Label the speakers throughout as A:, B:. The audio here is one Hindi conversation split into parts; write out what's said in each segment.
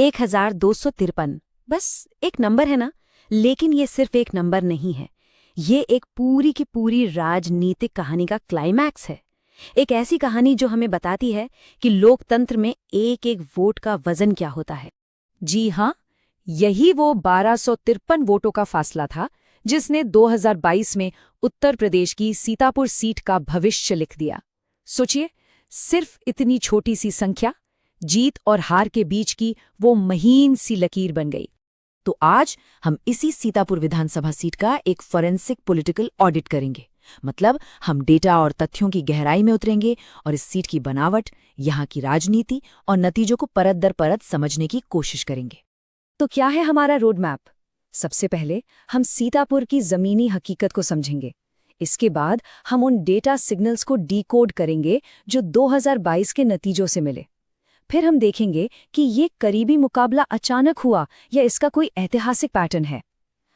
A: 1253। बस एक नंबर है ना, लेकिन ये सिर्फ एक नंबर नहीं है। ये एक पूरी की पूरी राजनीतिक कहानी का क्लाइमैक्स है। एक ऐसी कहानी जो हमें बताती है कि लोकतंत्र में एक एक वोट का वजन क्या होता है।
B: जी हाँ, यही वो 1253 वोटों का फासला था जिसने 2022 में उत्तर प्रदेश की सीतापुर सीट का भविष्य लिख दिया। सोचिए, सिर्फ इतनी छोटी सी संख्या जीत और हार के बीच की वो महीन सी लकीर बन गई। तो आज हम इसी सीतापुर विधानसभा सीट का एक फॉरेंसिक पॉलिटिकल ऑडिट करेंगे। मतलब हम डेटा और तथ्यों की गहराई में उतरेंगे और इस सीट की बनावट, यहाँ की राजनीति और नतीजों को परत दर परत समझने की कोशिश करेंगे।
A: तो क्या है हमारा रोड मैप? सबसे पहले हम सीतापुर की जमीनी हकीकत को समझेंगे। इसके बाद हम उन डेटा सिग्नल्स को डिकोड करेंगे जो 2022 के नतीजों से मिले। फिर हम देखेंगे कि ये करीबी मुकाबला अचानक हुआ या इसका कोई ऐतिहासिक पैटर्न है।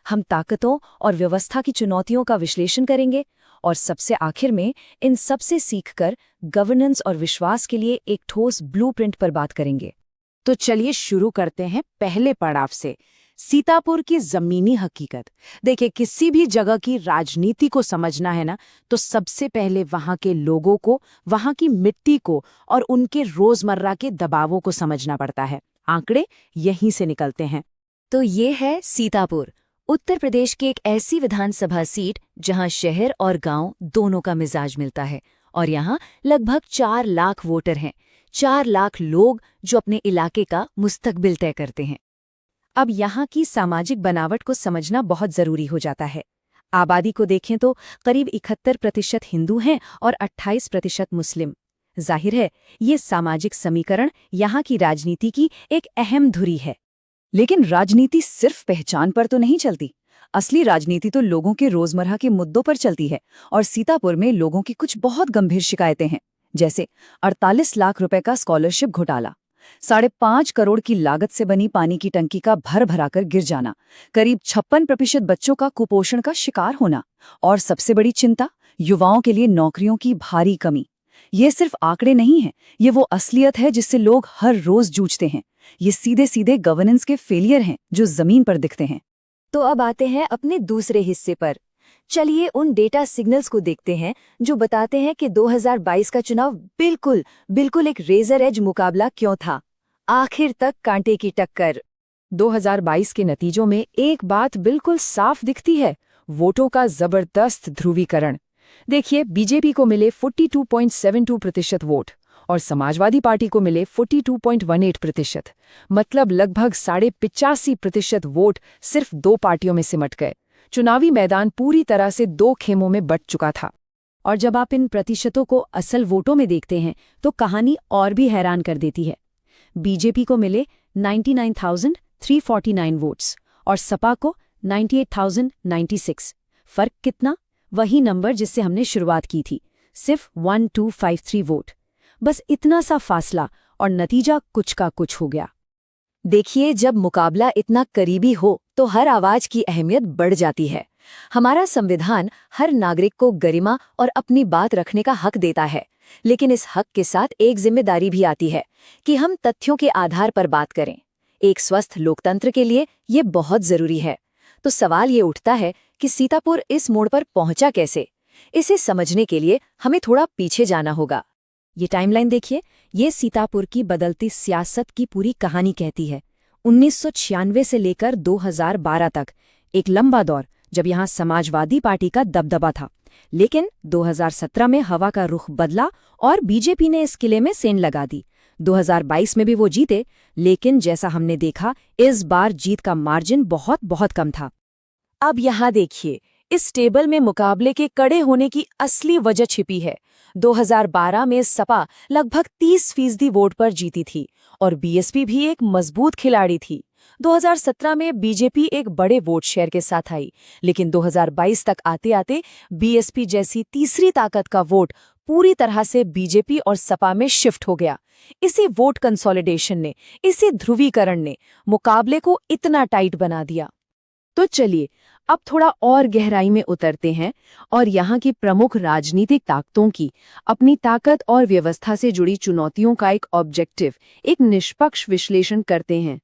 A: हम ताकतों और व्यवस्था की चुनौतियों का विश्लेषण करेंगे और सबसे आखिर में इन सबसे सीखकर गवर्नेंस और विश्वास के लिए एक ठोस ब्लूप्रिंट पर बात करेंगे।
B: तो चलिए शुरू करते हैं पहले पड़ाव से, सीतापुर की जमीनी हकीकत। देखिए, किसी भी जगह की राजनीति को समझना है ना, तो सबसे पहले वहां के लोगों को, वहां की मिट्टी को और उनके रोजमर्रा के दबावों को समझना पड़ता है। आंकड़े यहीं से निकलते हैं।
A: तो ये है सीतापुर, उत्तर प्रदेश की एक ऐसी विधानसभा सीट जहां शहर और गांव दोनों का मिजाज मिलता है। और यहाँ लगभग 4 लाख वोटर हैं, 4 लाख लोग जो अपने इलाके का मुस्तकबिल तय करते हैं। अब यहाँ की सामाजिक बनावट को समझना बहुत जरूरी हो जाता है। आबादी को देखें तो करीब 71% हिंदू हैं और 28% मुस्लिम। जाहिर है, ये सामाजिक समीकरण यहाँ की राजनीति की एक अहम धुरी है। लेकिन राजनीति सिर्फ पहचान पर तो नहीं चलती। असली राजनीति तो लोगों के रोजमर्रा के मुद्दों पर चलती है। और सीतापुर में लोगों की कुछ बहुत गंभीर शिकायतें हैं, जैसे 48 लाख रुपए का स्कॉलरशिप घोटाला, 5.5 करोड़ की लागत से बनी पानी की टंकी का भर भराकर गिर जाना, करीब 56% बच्चों का कुपोषण का शिकार होना, और सबसे बड़ी चिंता, युवाओं के लिए नौकरियों की भारी कमी। ये सिर्फ आंकड़े नहीं हैं, ये वो असलियत है जिससे लोग हर रोज जूझते हैं। ये सीधे सीधे गवर्नेंस के फेलियर हैं जो जमीन पर दिखते हैं। तो अब आते हैं अपने दूसरे हिस्से पर। चलिए उन डेटा सिग्नल्स को देखते हैं जो बताते हैं कि 2022 का चुनाव बिल्कुल एक रेजर एज मुकाबला क्यों था। आखिर तक कांटे की टक्कर।
B: 2022 के नतीजों में एक बात बिल्कुल साफ दिखती है, वोटों का जबरदस्त ध्रुवीकरण। देखिए, बीजेपी को मिले 42.72% वोट और समाजवादी पार्टी को मिले 42.18%। मतलब लगभग 85.5% वोट सिर्फ 2 पार्टियों में सिमट गए। चुनावी मैदान पूरी तरह से 2 खेमों में बंट चुका था।
A: और जब आप इन प्रतिशतों को असल वोटों में देखते हैं तो कहानी और भी हैरान कर देती है। बीजेपी को मिले 99,349 वोट्स और सपा को 98,096। फर्क कितना? वही नंबर जिससे हमने शुरुआत की थी, सिर्फ 1253 वोट। बस इतना सा फासला और नतीजा कुछ का कुछ हो गया। देखिए, जब मुकाबला इतना करीबी हो तो हर आवाज की अहमियत बढ़ जाती है। हमारा संविधान हर नागरिक को गरिमा और अपनी बात रखने का हक देता है, लेकिन इस हक के साथ एक जिम्मेदारी भी आती है कि हम तथ्यों के आधार पर बात करें। एक स्वस्थ लोकतंत्र के लिए ये बहुत जरूरी है। तो सवाल ये उठता है कि सीतापुर इस मोड़ पर पहुंचा कैसे? इसे समझने के लिए हमें थोड़ा पीछे जाना होगा। ये टाइमलाइन देखिए, ये सीतापुर की बदलती सियासत की पूरी कहानी कहती है। 1996 से लेकर 2012 तक एक लंबा दौर जब यहाँ समाजवादी पार्टी का दबदबा था। लेकिन 2017 में हवा का रुख बदला और बीजेपी ने इस किले में सेंध लगा दी। 2022 में भी वो जीते, लेकिन जैसा हमने देखा, इस बार जीत का मार्जिन बहुत कम था। अब यहाँ देखिए, इस टेबल में मुकाबले के कड़े होने की असली वजह छिपी है। 2012 में सपा लगभग 30% वोट पर जीती थी और बीएसपी भी एक मजबूत खिलाड़ी थी। 2017 में बीजेपी एक बड़े वोट शेयर के साथ आई, लेकिन 2022 तक आते आते बीएसपी जैसी तीसरी ताकत का वोट पूरी तरह से बीजेपी और सपा में शिफ्ट हो गया। इसी वोट कंसोलिडेशन ने, इसी ध्रुवीकरण ने मुकाबले को इतना टाइट बना दिया। तो चलिए अब थोड़ा और गहराई में उतरते हैं और यहाँ की प्रमुख राजनीतिक ताकतों की, अपनी ताकत और व्यवस्था से जुड़ी चुनौतियों का एक ऑब्जेक्टिव, एक निष्पक्ष विश्लेषण करते हैं।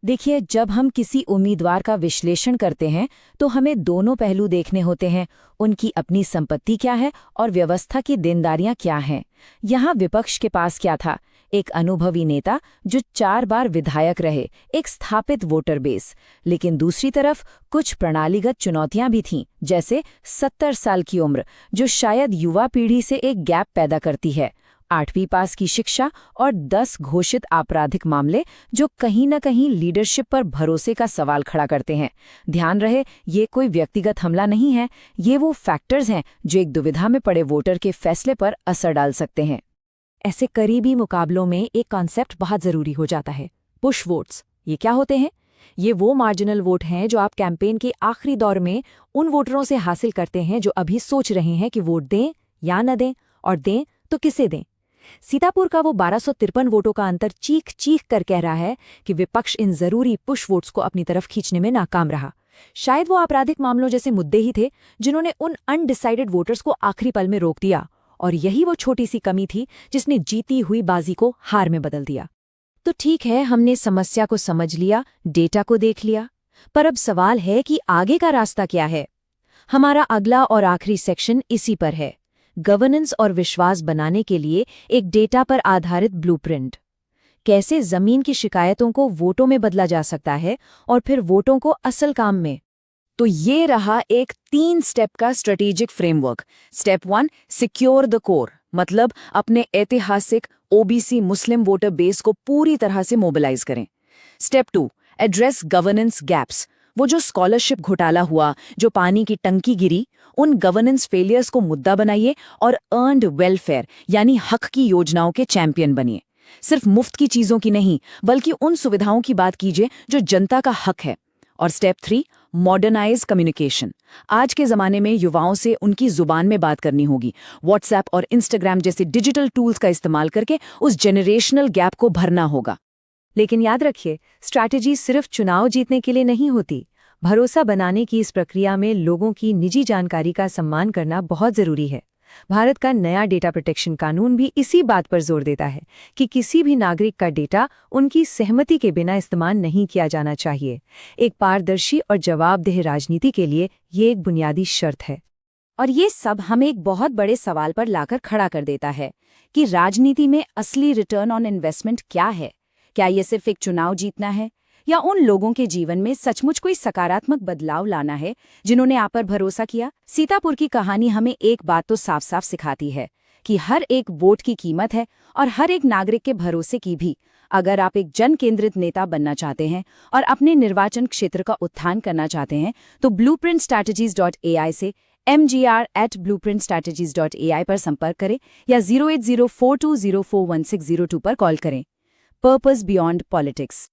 A: देखिए, जब हम किसी उम्मीदवार का विश्लेषण करते हैं तो हमें दोनों पहलू देखने होते हैं, उनकी अपनी संपत्ति क्या है और व्यवस्था की देनदारियां क्या हैं। यहाँ विपक्ष के पास क्या था? एक अनुभवी नेता जो 4 बार विधायक रहे, एक स्थापित वोटर बेस। लेकिन दूसरी तरफ कुछ प्रणालीगत चुनौतियां भी थीं, जैसे 70 साल की उम्र, जो शायद युवा पीढ़ी से एक गैप पैदा करती है, 8वीं पास की शिक्षा और 10 घोषित आपराधिक मामले जो कहीं न कहीं लीडरशिप पर भरोसे का सवाल खड़ा करते हैं। ध्यान रहे, ये कोई व्यक्तिगत हमला नहीं है, ये वो फैक्टर्स हैं जो एक दुविधा में पड़े वोटर के फैसले पर असर डाल सकते हैं।
B: ऐसे करीबी मुकाबलों में एक कॉन्सेप्ट बहुत ज़रूरी हो जाता है, पुश वोट्स। ये क्या होते हैं? ये वो मार्जिनल वोट हैं जो आप कैंपेन के आखिरी दौर में उन वोटरों से हासिल करते हैं जो अभी सोच रहे हैं कि वोट दें या न दें, और दें तो किसे दें। सीतापुर का वो 1253 वोटों का अंतर चीख चीख कर कह रहा है कि विपक्ष इन जरूरी पुश वोट्स को अपनी तरफ खींचने में नाकाम रहा। शायद वो आपराधिक मामलों जैसे मुद्दे ही थे जिन्होंने उन अनडिसाइडेड वोटर्स को आखिरी पल में रोक दिया, और यही वो छोटी सी कमी थी जिसने जीती हुई बाजी को हार में बदल दिया। तो ठीक है, हमने समस्या को समझ लिया, डेटा को देख लिया, पर अब सवाल है कि आगे का रास्ता क्या है। हमारा अगला और आखिरी सेक्शन इसी पर है, गवर्नेंस और विश्वास बनाने के लिए एक डेटा पर आधारित ब्लूप्रिंट। कैसे जमीन की शिकायतों को वोटों में बदला जा सकता है और फिर वोटों को असल काम में।
A: तो ये रहा एक 3 स्टेप का strategic framework. Step 1, secure the core, मतलब अपने ऐतिहासिक ओबीसी मुस्लिम वोटर बेस को पूरी तरह से मोबिलाइज करें। स्टेप 2, एड्रेस गवर्नेंस गैप्स, वो जो स्कॉलरशिप घोटाला हुआ, जो पानी की टंकी गिरी, उन गवर्नेंस फेलियर्स को मुद्दा बनाइए और अर्न्ड वेलफेयर यानी हक की योजनाओं के चैंपियन बनिए। सिर्फ मुफ्त की चीजों की नहीं, बल्कि उन सुविधाओं की बात कीजिए जो जनता का हक है। और स्टेप 3, मॉडर्नाइज कम्युनिकेशन। आज के जमाने में युवाओं से उनकी जुबान में बात करनी होगी। व्हाट्सएप और इंस्टाग्राम जैसे डिजिटल टूल्स का इस्तेमाल करके उस जेनरेशनल गैप को भरना होगा।
B: लेकिन याद रखिए, स्ट्रैटेजी सिर्फ चुनाव जीतने के लिए नहीं होती। भरोसा बनाने की इस प्रक्रिया में लोगों की निजी जानकारी का सम्मान करना बहुत जरूरी है। भारत का नया डेटा प्रोटेक्शन कानून भी इसी बात पर जोर देता है कि किसी भी नागरिक का डेटा उनकी सहमति के बिना इस्तेमाल नहीं किया जाना चाहिए। एक पारदर्शी और जवाबदेह राजनीति के लिए ये एक बुनियादी शर्त है।
A: और ये सब हमें एक बहुत बड़े सवाल पर लाकर खड़ा कर देता है कि राजनीति में असली रिटर्न ऑन इन्वेस्टमेंट क्या है। क्या ये सिर्फ एक चुनाव जीतना है, या उन लोगों के जीवन में सचमुच कोई सकारात्मक बदलाव लाना है जिन्होंने आप पर भरोसा किया? सीतापुर की कहानी हमें एक बात तो साफ साफ सिखाती है कि हर एक वोट की कीमत है, और हर एक नागरिक के भरोसे की भी। अगर आप एक जन केंद्रित नेता बनना चाहते हैं और अपने निर्वाचन क्षेत्र का उत्थान करना चाहते हैं, तो blueprintstrategies.ai से mgr@blueprintstrategies.ai पर संपर्क करें या 08042041602 पर कॉल करें। Purpose beyond politics.